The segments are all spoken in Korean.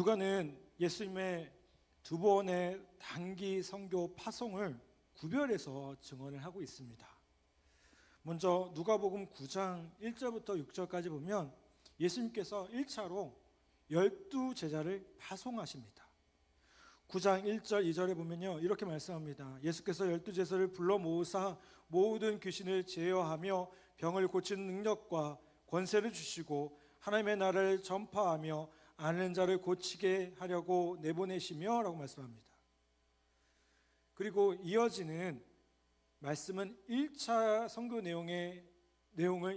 누가는 예수님의 두 번의 단기 선교 파송을 구별해서 증언을 하고 있습니다. 먼저 누가복음 9장 1절부터 6절까지 보면 예수님께서 1차로 12제자를 파송하십니다. 9장 1절 2절에 보면요, 이렇게 말씀합니다. 예수께서 12제자를 불러 모으사 모든 귀신을 제어하며 병을 고치는 능력과 권세를 주시고 하나님의 나라를 전파하며 앓는 자를 고치게 하려고 내보내시며 라고 말씀합니다. 그리고 이어지는 말씀은 1차 선교 내용을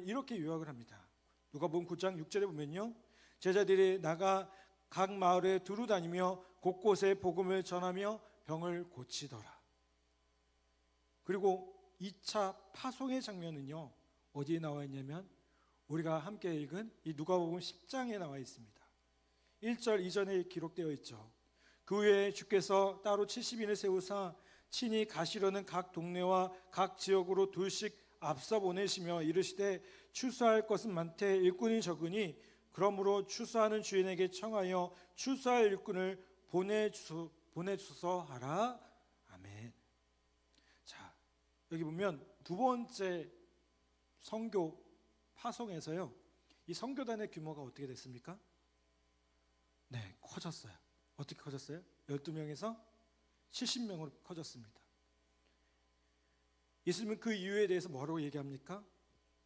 이렇게 요약을 합니다. 누가복음 9장 6절에 보면요, 제자들이 나가 각 마을에 두루 다니며 곳곳에 복음을 전하며 병을 고치더라. 그리고 2차 파송의 장면은요, 어디에 나와 있냐면 우리가 함께 읽은 이 누가복음 10장에 나와 있습니다. 1절 이전에 기록되어 있죠. 그 후에 주께서 따로 70인을 세우사 친히 가시려는 각 동네와 각 지역으로 둘씩 앞서 보내시며 이르시되 추수할 것은 많되 일꾼이 적으니 그러므로 추수하는 주인에게 청하여 추수할 일꾼을 보내주소 하라. 아멘. 자, 여기 보면 두 번째 선교 파송에서요, 이 선교단의 규모가 어떻게 됐습니까? 네, 커졌어요. 어떻게 커졌어요? 12명에서 70명으로 커졌습니다. 예수님은 그 이유에 대해서 뭐라고 얘기합니까?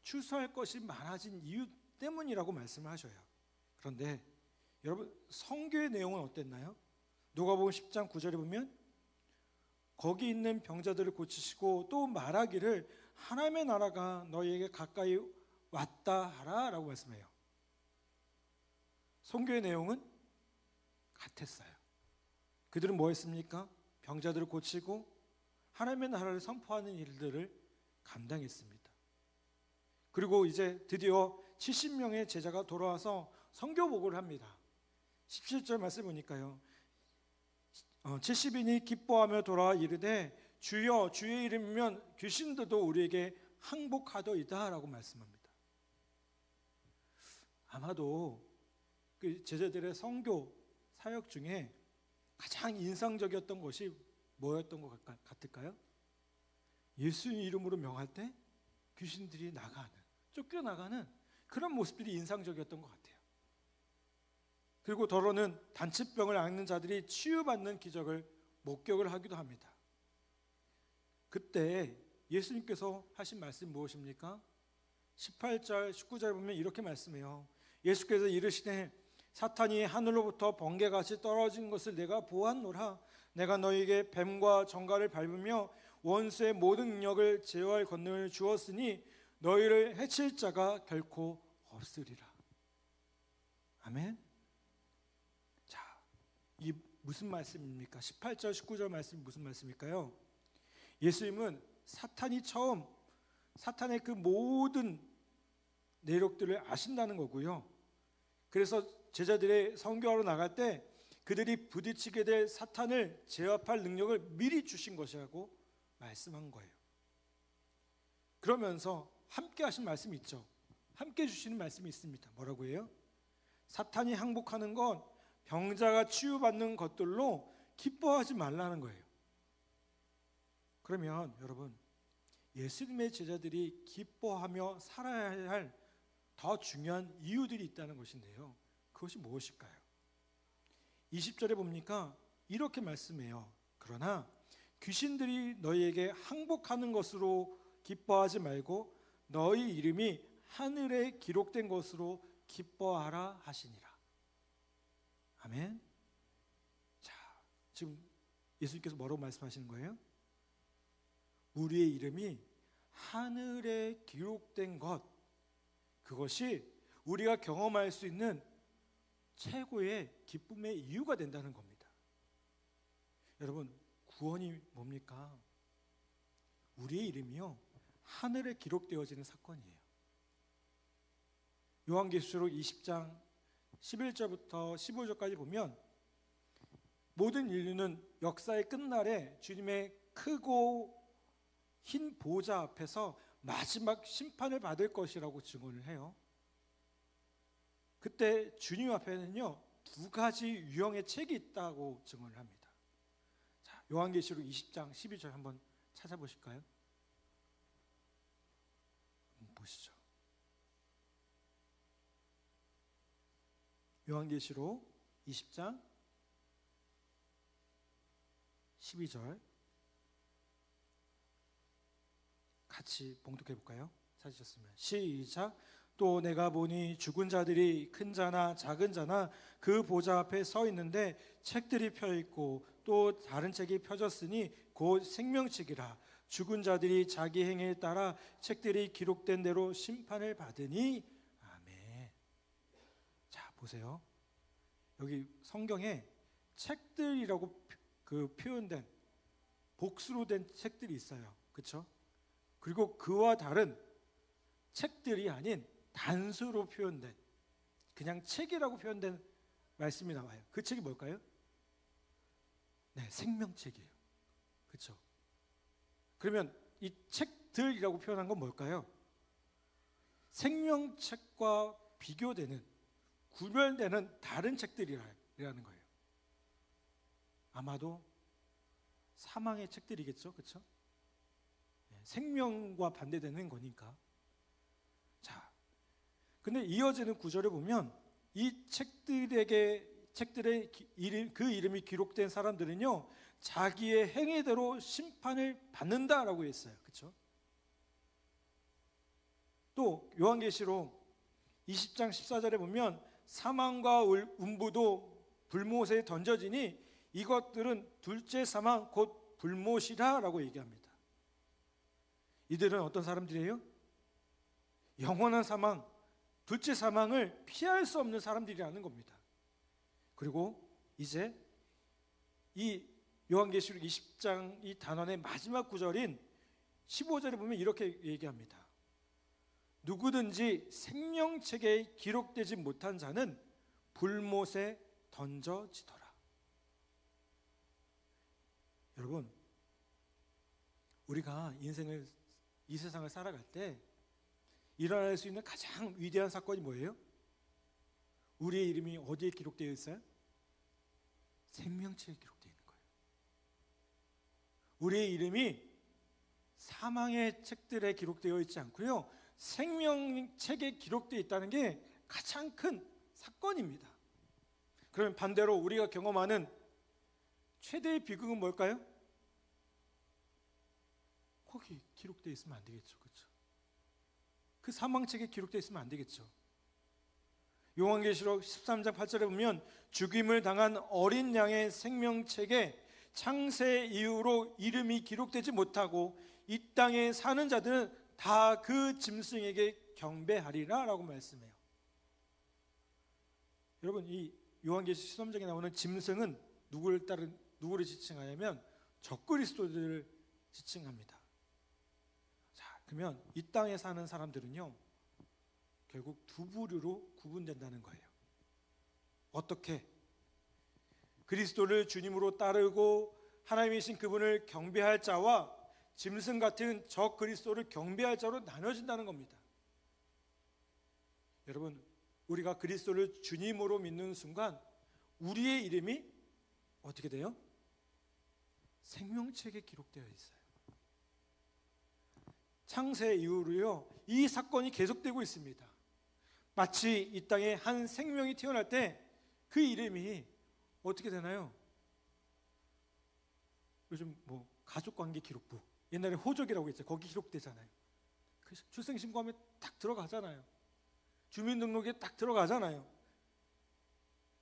추수할 것이 많아진 이유 때문이라고 말씀을 하셔요. 그런데 여러분, 선교의 내용은 어땠나요? 누가복음 10장 9절에 보면 거기 있는 병자들을 고치시고 또 말하기를 하나님의 나라가 너희에게 가까이 왔다 하라 라고 말씀해요. 선교의 내용은 같았어요. 그들은 뭐 했습니까? 병자들을 고치고 하나님의 나라를 선포하는 일들을 감당했습니다. 그리고 이제 드디어 70명의 제자가 돌아와서 선교 보고를 합니다. 17절 말씀 보니까요, 70인이 기뻐하며 돌아와 이르되 주여 주의 이름이면 귀신들도 우리에게 항복하더이다 라고 말씀합니다. 아마도 그 제자들의 선교 사역 중에 가장 인상적이었던 것이 뭐였던 것 같을까요? 예수 이름으로 명할 때 귀신들이 쫓겨나가는 그런 모습들이 인상적이었던 것 같아요. 그리고 더러는 단치병을 앓는 자들이 치유받는 기적을 목격을 하기도 합니다. 그때 예수님께서 하신 말씀이 무엇입니까? 18절 19절 보면 이렇게 말씀해요. 예수께서 이르시되 사탄이 하늘로부터 번개같이 떨어진 것을 내가 보았노라. 내가 너희에게 뱀과 정갈을 밟으며 원수의 모든 능력을 제어할 권능을 주었으니 너희를 해칠 자가 결코 없으리라. 아멘. 자, 이 무슨 말씀입니까? 18절 19절 말씀이 무슨 말씀일까요? 예수님은 사탄의 그 모든 내력들을 아신다는 거고요. 그래서 제자들의 선교하러 나갈 때 그들이 부딪히게 될 사탄을 제압할 능력을 미리 주신 것이라고 말씀한 거예요. 그러면서 함께 하신 말씀이 있죠. 함께 주시는 말씀이 있습니다. 뭐라고 해요? 사탄이 항복하는 건 병자가 치유받는 것들로 기뻐하지 말라는 거예요. 그러면 여러분, 예수님의 제자들이 기뻐하며 살아야 할 더 중요한 이유들이 있다는 것인데요. 그것이 무엇일까요? 20절에 보니까 이렇게 말씀해요. 그러나 귀신들이 너희에게 항복하는 것으로 기뻐하지 말고 너희 이름이 하늘에 기록된 것으로 기뻐하라 하시니라. 아멘. 자, 지금 예수님께서 뭐라고 말씀하시는 거예요? 우리의 이름이 하늘에 기록된 것, 그것이 우리가 경험할 수 있는 최고의 기쁨의 이유가 된다는 겁니다. 여러분, 구원이 뭡니까? 우리의 이름이요, 하늘에 기록되어지는 사건이에요. 요한계시록 20장 11절부터 15절까지 보면 모든 인류는 역사의 끝날에 주님의 크고 흰 보좌 앞에서 마지막 심판을 받을 것이라고 증언을 해요. 그때 주님 앞에는요, 두 가지 유형의 책이 있다고 증언을 합니다. 자, 요한계시록 20장 12절 한번 찾아보실까요? 한번 보시죠. 요한계시록 20장 12절 같이 봉독해 볼까요? 찾으셨으면 시작. 또 내가 보니 죽은 자들이 큰 자나 작은 자나 그 보좌 앞에 서 있는데 책들이 펴 있고 또 다른 책이 펴졌으니 곧 생명책이라. 죽은 자들이 자기 행위에 따라 책들이 기록된 대로 심판을 받으니. 아멘. 자, 보세요. 여기 성경에 책들이라고 표현된 복수로 된 책들이 있어요. 그렇죠? 그리고 그와 다른 책들이 아닌 단수로 표현된 그냥 책이라고 표현된 말씀이 나와요. 그 책이 뭘까요? 네, 생명책이에요. 그렇죠? 그러면 이 책들이라고 표현한 건 뭘까요? 생명책과 비교되는, 구별되는 다른 책들이라는 거예요. 아마도 사망의 책들이겠죠, 그렇죠? 네, 생명과 반대되는 거니까. 자, 근데 이어지는 구절을 보면 이 책들의 이름이 기록된 사람들은요, 자기의 행위대로 심판을 받는다라고 했어요. 그렇죠? 또 요한계시록 20장 14절에 보면 사망과 음부도 불못에 던져지니 이것들은 둘째 사망 곧 불못이라라고 얘기합니다. 이들은 어떤 사람들이에요? 영원한 사망, 둘째 사망을 피할 수 없는 사람들이라는 겁니다. 그리고 이제 이 요한계시록 20장 이 단원의 마지막 구절인 15절에 보면 이렇게 얘기합니다. 누구든지 생명책에 기록되지 못한 자는 불못에 던져지더라. 여러분, 우리가 이 세상을 살아갈 때 일어날 수 있는 가장 위대한 사건이 뭐예요? 우리의 이름이 어디에 기록되어 있어요? 생명책에 기록되어 있는 거예요. 우리의 이름이 사망의 책들에 기록되어 있지 않고요, 생명책에 기록되어 있다는 게 가장 큰 사건입니다. 그러면 반대로 우리가 경험하는 최대의 비극은 뭘까요? 거기 기록되어 있으면 안 되겠죠, 그렇죠? 그 사망책에 기록되어 있으면 안 되겠죠. 요한계시록 13장 8절에 보면 죽임을 당한 어린 양의 생명책에 창세 이후로 이름이 기록되지 못하고 이 땅에 사는 자들은 다 그 짐승에게 경배하리라 라고 말씀해요. 여러분, 이 요한계시록 13장에 나오는 짐승은 누구를 지칭하냐면 적그리스도들을 지칭합니다. 자, 그러면 이 땅에 사는 사람들은요, 결국 두 부류로 구분된다는 거예요. 어떻게? 그리스도를 주님으로 따르고 하나님이신 그분을 경배할 자와 짐승 같은 적 그리스도를 경배할 자로 나눠진다는 겁니다. 여러분, 우리가 그리스도를 주님으로 믿는 순간 우리의 이름이 어떻게 돼요? 생명책에 기록되어 있어요. 창세 이후로요, 이 사건이 계속되고 있습니다. 마치 이 땅에 한 생명이 태어날 때 그 이름이 어떻게 되나요? 요즘 가족관계 기록부, 옛날에 호적이라고 했죠. 거기 기록되잖아요. 그 출생신고하면 딱 들어가잖아요. 주민등록에 딱 들어가잖아요.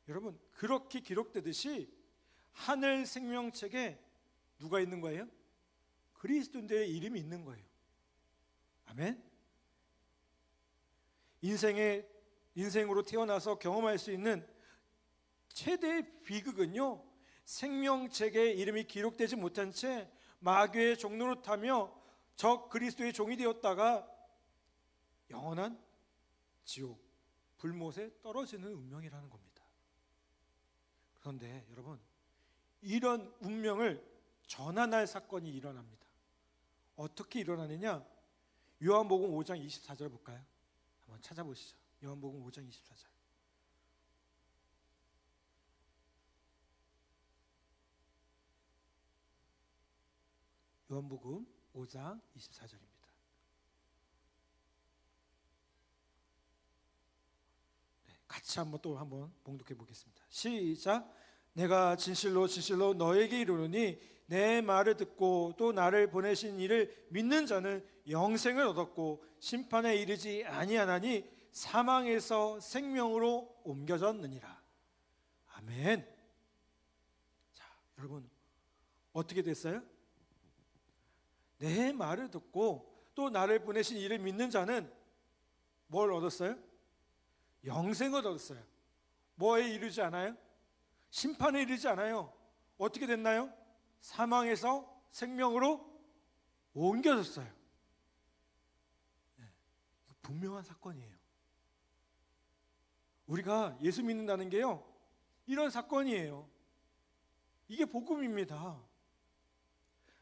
여러분, 그렇게 기록되듯이 하늘 생명책에 누가 있는 거예요? 그리스도인들의 이름이 있는 거예요. 아멘. 인생으로 태어나서 경험할 수 있는 최대의 비극은요, 생명책에 이름이 기록되지 못한 채 마귀의 종로를 타며 적 그리스도의 종이 되었다가 영원한 지옥, 불못에 떨어지는 운명이라는 겁니다. 그런데 여러분, 이런 운명을 전환할 사건이 일어납니다. 어떻게 일어나느냐? 요한복음 5장 24절 볼까요? 한번 찾아보시죠. 요한복음 5장 24절. 요한복음 5장 24절입니다. 같이 한번 봉독해 보겠습니다. 시작. 내가 진실로 진실로 너에게 이르노니 내 말을 듣고 또 나를 보내신 이를 믿는 자는 영생을 얻었고 심판에 이르지 아니하나니 사망에서 생명으로 옮겨졌느니라. 아멘. 자, 여러분 어떻게 됐어요? 내 말을 듣고 또 나를 보내신 이를 믿는 자는 뭘 얻었어요? 영생을 얻었어요. 뭐에 이르지 않아요? 심판에 이르지 않아요. 어떻게 됐나요? 사망에서 생명으로 옮겨졌어요. 네, 분명한 사건이에요. 우리가 예수 믿는다는 게요, 이런 사건이에요. 이게 복음입니다.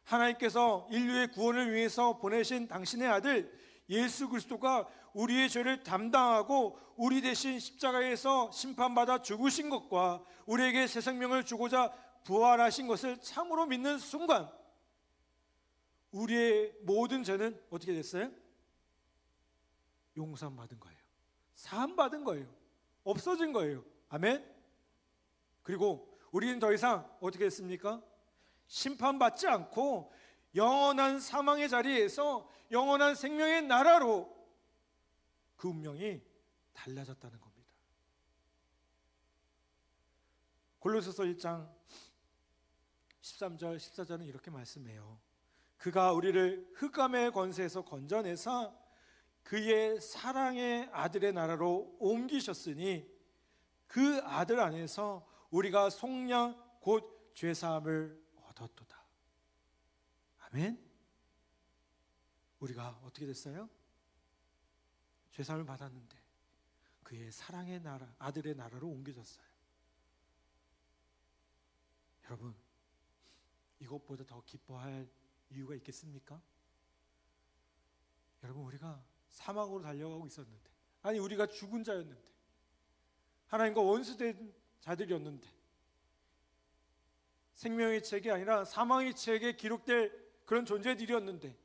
하나님께서 인류의 구원을 위해서 보내신 당신의 아들 예수 그리스도가 우리의 죄를 담당하고 우리 대신 십자가에서 심판받아 죽으신 것과 우리에게 새 생명을 주고자 부활하신 것을 참으로 믿는 순간 우리의 모든 죄는 어떻게 됐어요? 용서받은 거예요. 사함받은 거예요. 없어진 거예요. 아멘. 그리고 우리는 더 이상 어떻게 됐습니까? 심판받지 않고 영원한 사망의 자리에서 영원한 생명의 나라로 그 운명이 달라졌다는 겁니다. 골로새서 1장 13절 14절은 이렇게 말씀해요. 그가 우리를 흑암의 권세에서 건져내사 그의 사랑의 아들의 나라로 옮기셨으니 그 아들 안에서 우리가 속량 곧 죄사함을 얻었도다. 아멘. 우리가 어떻게 됐어요? 죄사함을 받았는데 그의 사랑의 나라, 아들의 나라로 옮겨졌어요. 여러분, 이것보다 더 기뻐할 이유가 있겠습니까? 여러분, 우리가 사망으로 달려가고 있었는데, 아니 우리가 죽은 자였는데, 하나님과 원수된 자들이었는데, 생명의 책이 아니라 사망의 책에 기록될 그런 존재들이었는데,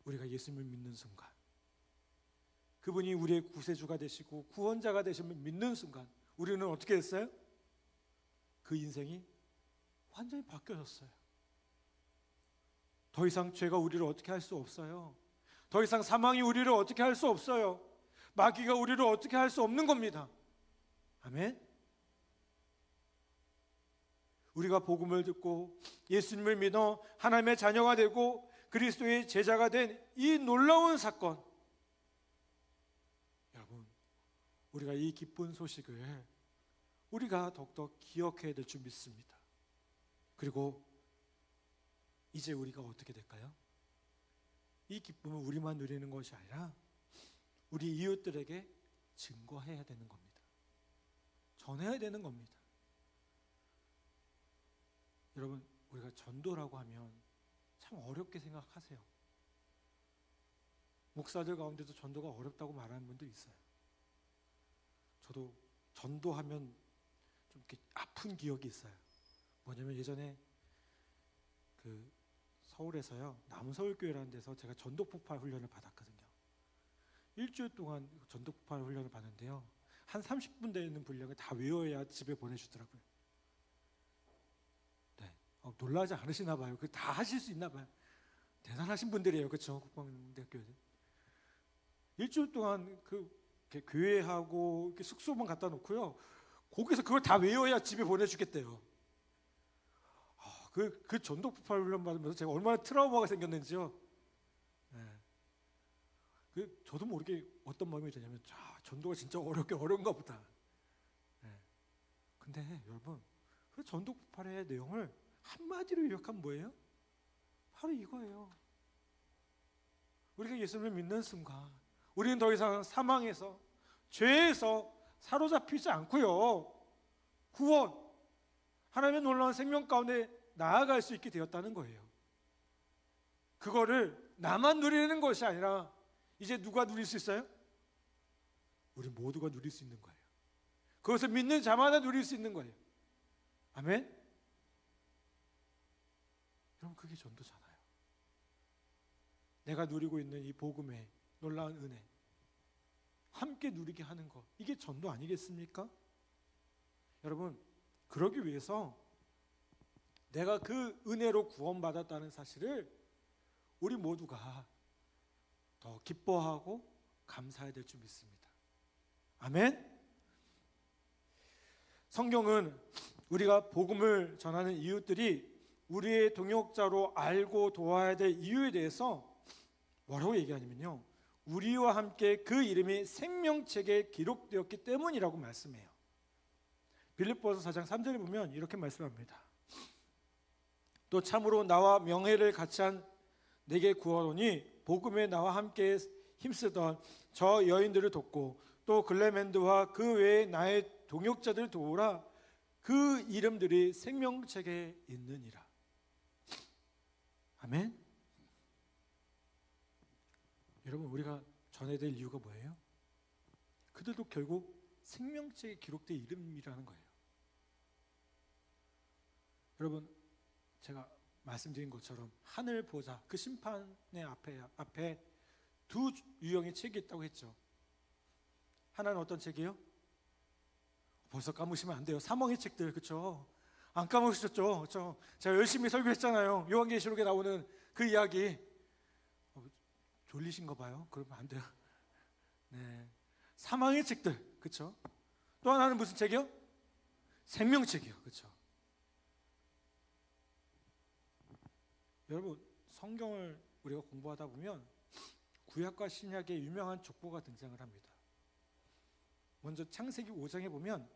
우리가 예수님을 믿는 순간, 그분이 우리의 구세주가 되시고 구원자가 되심을 믿는 순간 우리는 어떻게 됐어요? 그 인생이 완전히 바뀌어졌어요. 더 이상 죄가 우리를 어떻게 할 수 없어요. 더 이상 사망이 우리를 어떻게 할 수 없어요. 마귀가 우리를 어떻게 할 수 없는 겁니다. 아멘. 우리가 복음을 듣고 예수님을 믿어 하나님의 자녀가 되고 그리스도의 제자가 된 이 놀라운 사건, 여러분, 우리가 이 기쁜 소식을 우리가 더욱더 기억해야 될 줄 믿습니다. 그리고 이제 우리가 어떻게 될까요? 이 기쁨을 우리만 누리는 것이 아니라 우리 이웃들에게 증거해야 되는 겁니다. 전해야 되는 겁니다. 여러분, 우리가 전도라고 하면 참 어렵게 생각하세요. 목사들 가운데도 전도가 어렵다고 말하는 분도 있어요. 저도 전도하면 좀 이렇게 아픈 기억이 있어요. 뭐냐면 예전에 그 서울에서요, 남서울교회라는 데서 제가 전도폭발 훈련을 받았거든요. 일주일 동안 전도폭발 훈련을 받는데요, 한 30분 되는 분량을 다 외워야 집에 보내주더라고요. 네, 놀라지 않으시나 봐요. 그 다 하실 수 있나 봐요. 대단하신 분들이에요, 그렇죠? 국방대학교에 일주일 동안 그 교회하고 이렇게 숙소만 갖다 놓고요, 거기서 그걸 다 외워야 집에 보내주겠대요. 그 전도 폭발 훈련 받으면서 제가 얼마나 트라우마가 생겼는지요. 네. 저도 모르게 어떤 마음이 드냐면, 전도가 진짜 어려운가 보다. 네. 근데 여러분, 그 전도 폭발의 내용을 한마디로 요약하면 뭐예요? 바로 이거예요. 우리가 예수님을 믿는 순간 우리는 더 이상 사망에서, 죄에서 사로잡히지 않고요, 구원, 하나님의 놀라운 생명 가운데 나아갈 수 있게 되었다는 거예요. 그거를 나만 누리는 것이 아니라 이제 누가 누릴 수 있어요? 우리 모두가 누릴 수 있는 거예요. 그것을 믿는 자마다 누릴 수 있는 거예요. 아멘. 여러분, 그게 전도잖아요. 내가 누리고 있는 이 복음의 놀라운 은혜 함께 누리게 하는 것, 이게 전도 아니겠습니까? 여러분, 그러기 위해서 내가 그 은혜로 구원받았다는 사실을 우리 모두가 더 기뻐하고 감사해야 될 줄 믿습니다. 아멘. 성경은 우리가 복음을 전하는 이웃들이 우리의 동역자로 알고 도와야 될 이유에 대해서 뭐라고 얘기하냐면요, 우리와 함께 그 이름이 생명책에 기록되었기 때문이라고 말씀해요. 빌립보서 4장 3절에 보면 이렇게 말씀합니다. 또 참으로 나와 명예를 같이 한 내게 구하노니 복음에 나와 함께 힘쓰던 저 여인들을 돕고 또 글레멘드와 그 외에 나의 동역자들을 도우라. 그 이름들이 생명책에 있느니라. 아멘. 여러분, 우리가 전해야 될 이유가 뭐예요? 그들도 결국 생명책에 기록된 이름이라는 거예요. 여러분, 제가 말씀드린 것처럼 하늘 보좌, 그 심판의 앞에 두 유형의 책이 있다고 했죠. 하나는 어떤 책이에요? 벌써 까무시면 안 돼요. 사망의 책들, 그렇죠? 안 까무셨죠? 그렇죠? 제가 열심히 설교했잖아요. 요한계시록에 나오는 그 이야기. 졸리신가 봐요. 그러면 안 돼요. 네, 사망의 책들, 그렇죠? 또 하나는 무슨 책이요? 생명책이요, 그렇죠? 여러분, 성경을 우리가 공부하다 보면 구약과 신약의 유명한 족보가 등장을 합니다. 먼저 창세기 5장에 보면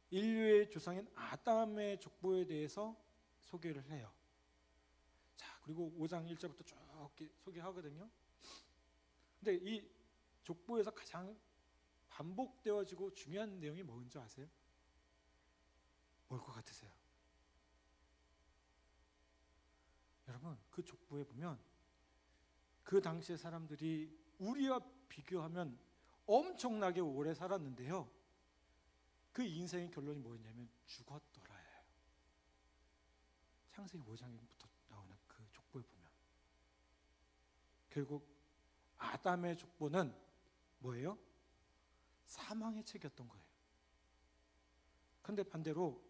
인류의 조상인 아담의 족보에 대해서 소개를 해요. 자, 그리고 5장 1절부터 쭉 소개하거든요. 근데 이 족보에서 가장 반복되어지고 중요한 내용이 뭔지 아세요? 뭘 것 같으세요? 여러분, 그 족보에 보면 그 당시의 사람들이 우리와 비교하면 엄청나게 오래 살았는데요, 그 인생의 결론이 뭐였냐면 죽었더라예요. 창세기 5장부터 나오는 그 족보에 보면 결국 아담의 족보는 뭐예요? 사망의 책이었던 거예요. 그런데 반대로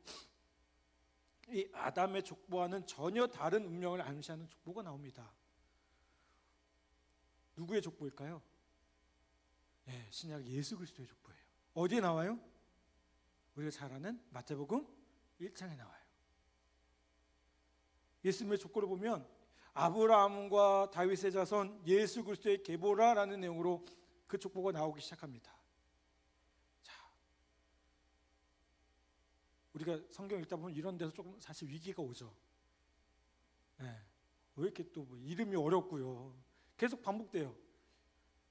이 아담의 족보와는 전혀 다른 운명을 암시하는 족보가 나옵니다. 누구의 족보일까요? 네, 신약 예수 그리스도의 족보예요. 어디에 나와요? 우리가 잘 아는 마태복음 1장에 나와요. 예수님의 족보를 보면 아브라함과 다윗의 자손 예수 그리스도의 계보라라는 내용으로 그 족보가 나오기 시작합니다. 자, 우리가 성경 읽다 보면 이런 데서 조금 사실 위기가 오죠. 네, 왜 이렇게 또 뭐 이름이 어렵고요, 계속 반복돼요.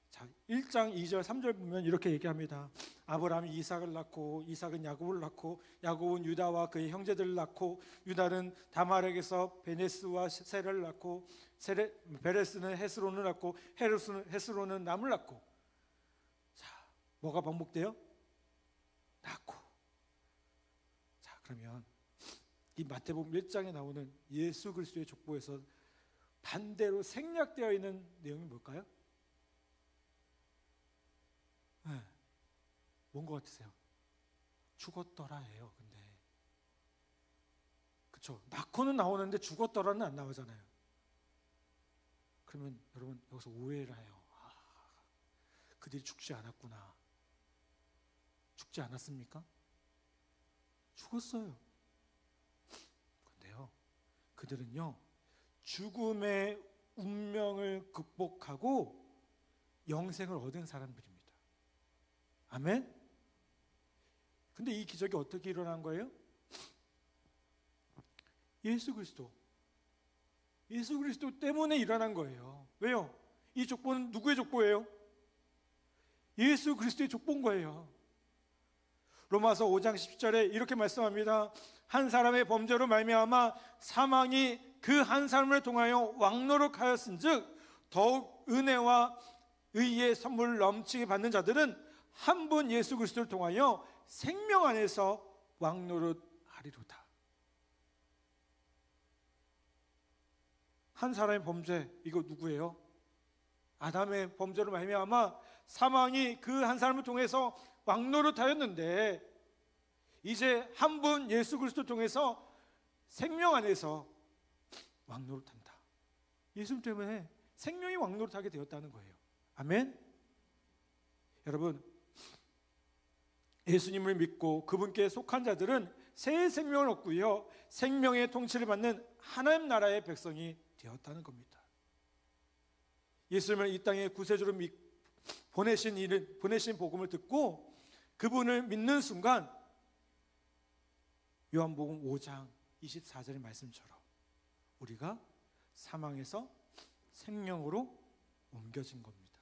자, 1장 2절 3절 보면 이렇게 얘기합니다. 아브라함이 이삭을 낳고 이삭은 야곱을 낳고 야곱은 유다와 그의 형제들을 낳고 유다는 다말에게서 베네스와 세를 낳고 베레스는 헤스론을 낳고 헤스론은 남을 낳고. 자, 뭐가 반복돼요? 낳고. 자, 그러면 이 마태복음 1장에 나오는 예수 그리스도의 족보에서 반대로 생략되어 있는 내용이 뭘까요? 네, 뭔 것 같으세요? 죽었더라예요. 근데 그렇죠? 낳고는 나오는데 죽었더라는 안 나오잖아요. 그러면 여러분 여기서 오해를 해요. 그들이 죽지 않았구나. 죽지 않았습니까? 죽었어요. 근데요, 그들은요 죽음의 운명을 극복하고 영생을 얻은 사람들입니다. 아멘? 근데 이 기적이 어떻게 일어난 거예요? 예수 그리스도 때문에 일어난 거예요. 왜요? 이 족보는 누구의 족보예요? 예수 그리스도의 족보인 거예요. 로마서 5장 10절에 이렇게 말씀합니다. 한 사람의 범죄로 말미암아 사망이 그 한 사람을 통하여 왕노릇하였은즉 더욱 은혜와 의의 선물을 넘치게 받는 자들은 한 분 예수 그리스도를 통하여 생명 안에서 왕노릇하리로다. 한 사람의 범죄, 이거 누구예요? 아담의 범죄로 말미암아 사망이 그 한 사람을 통해서 왕노릇하였는데, 이제 한 분 예수 그리스도 통해서 생명 안에서 왕노릇한다. 예수님 때문에 생명이 왕노릇하게 되었다는 거예요. 아멘. 여러분, 예수님을 믿고 그분께 속한 자들은 새 생명을 얻고요, 생명의 통치를 받는 하나님 나라의 백성이 되었다는 겁니다. 예수님을 이 땅에 구세주로 보내신 복음을 듣고 그분을 믿는 순간, 요한복음 5장 24절의 말씀처럼 우리가 사망에서 생명으로 옮겨진 겁니다.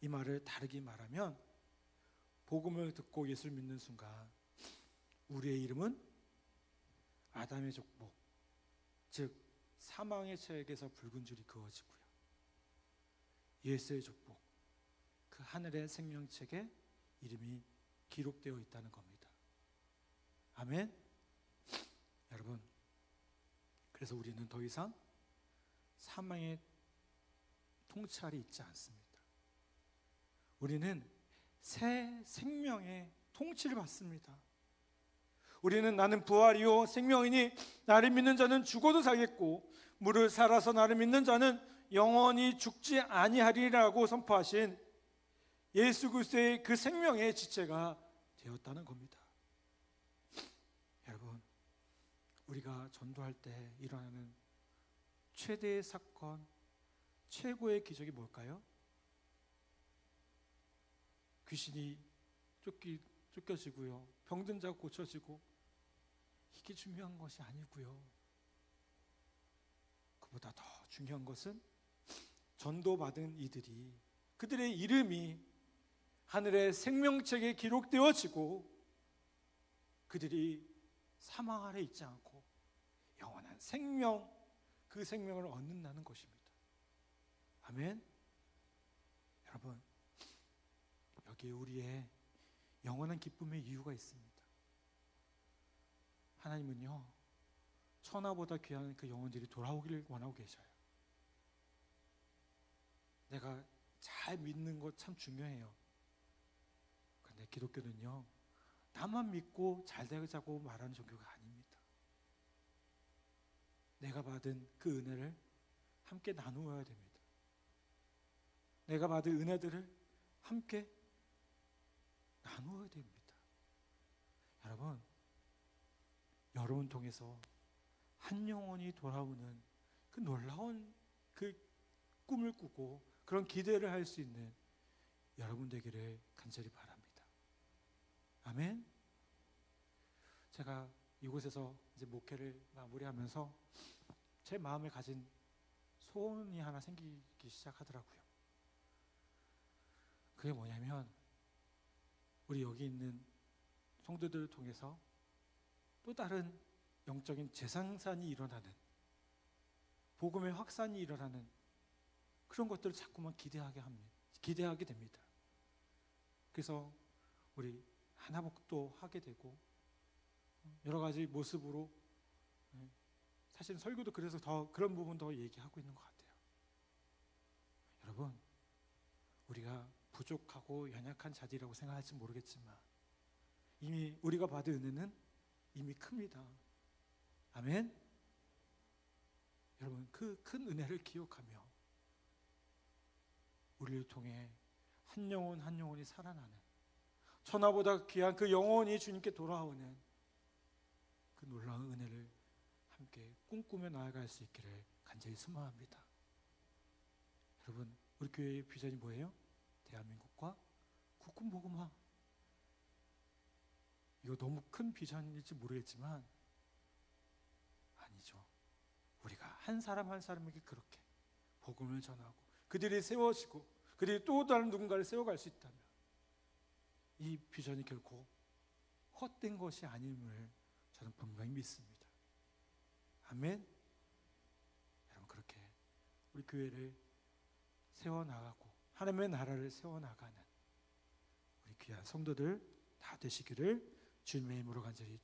이 말을 다르게 말하면, 복음을 듣고 예수를 믿는 순간 우리의 이름은 아담의 족보, 즉 사망의 책에서 붉은 줄이 그어지고요, 예수의 족보, 그 하늘의 생명책에 이름이 기록되어 있다는 겁니다. 아멘. 여러분, 그래서 우리는 더 이상 사망의 통치 아래 있지 않습니다. 우리는 새 생명의 통치를 받습니다. 우리는 나는 부활이요 생명이니 나를 믿는 자는 죽어도 살겠고 무릇 살아서 나를 믿는 자는 영원히 죽지 아니하리라고 선포하신 예수 그리스도의 그 생명의 지체가 되었다는 겁니다. 여러분, 우리가 전도할 때 일어나는 최대의 사건, 최고의 기적이 뭘까요? 귀신이 쫓겨지고요, 병든 자가 고쳐지고, 이게 중요한 것이 아니고요, 그보다 더 중요한 것은 전도받은 이들이, 그들의 이름이 하늘의 생명책에 기록되어지고 그들이 사망 아래 있지 않고 영원한 생명, 그 생명을 얻는다는 것입니다. 아멘. 여러분, 여기에 우리의 영원한 기쁨의 이유가 있습니다. 하나님은요, 천하보다 귀한 그 영혼들이 돌아오기를 원하고 계셔요. 내가 잘 믿는 것 참 중요해요. 그런데 기독교는요, 나만 믿고 잘 되자고 말하는 종교가 아닙니다. 내가 받은 그 은혜를 함께 나누어야 됩니다. 내가 받은 은혜들을 함께 나누어야 됩니다. 여러분 통해서 한 영혼이 돌아오는 그 놀라운 그 꿈을 꾸고 그런 기대를 할 수 있는 여러분 되기를 간절히 바랍니다. 아멘. 제가 이곳에서 이제 목회를 마무리하면서 제 마음에 가진 소원이 하나 생기기 시작하더라고요. 그게 뭐냐면, 우리 여기 있는 성도들을 통해서 또 다른 영적인 재생산이 일어나는, 복음의 확산이 일어나는 그런 것들을 자꾸만 기대하게 됩니다. 그래서 우리 하나복도 하게 되고 여러 가지 모습으로, 사실 설교도 그래서 더 그런 부분 더 얘기하고 있는 것 같아요. 여러분, 우리가 부족하고 연약한 자들이라고 생각할지 모르겠지만 이미 우리가 받은 은혜는 이미 큽니다. 아멘. 여러분, 그 큰 은혜를 기억하며 우리를 통해 한 영혼 한 영혼이 살아나는, 천하보다 귀한 그 영혼이 주님께 돌아오는 그 놀라운 은혜를 함께 꿈꾸며 나아갈 수 있기를 간절히 소망합니다. 여러분, 우리 교회의 비전이 뭐예요? 대한민국과 국군 복음화. 이거 너무 큰 비전일지 모르겠지만 아니죠. 우리가 한 사람 한 사람에게 그렇게 복음을 전하고 그들이 세워지고 그들이 또 다른 누군가를 세워갈 수 있다면 이 비전이 결코 헛된 것이 아님을 저는 분명히 믿습니다. 아멘. 여러분, 그렇게 우리 교회를 세워나가고 하나님의 나라를 세워나가는 우리 귀한 성도들 다 되시기를 주님의 이름으로 간절히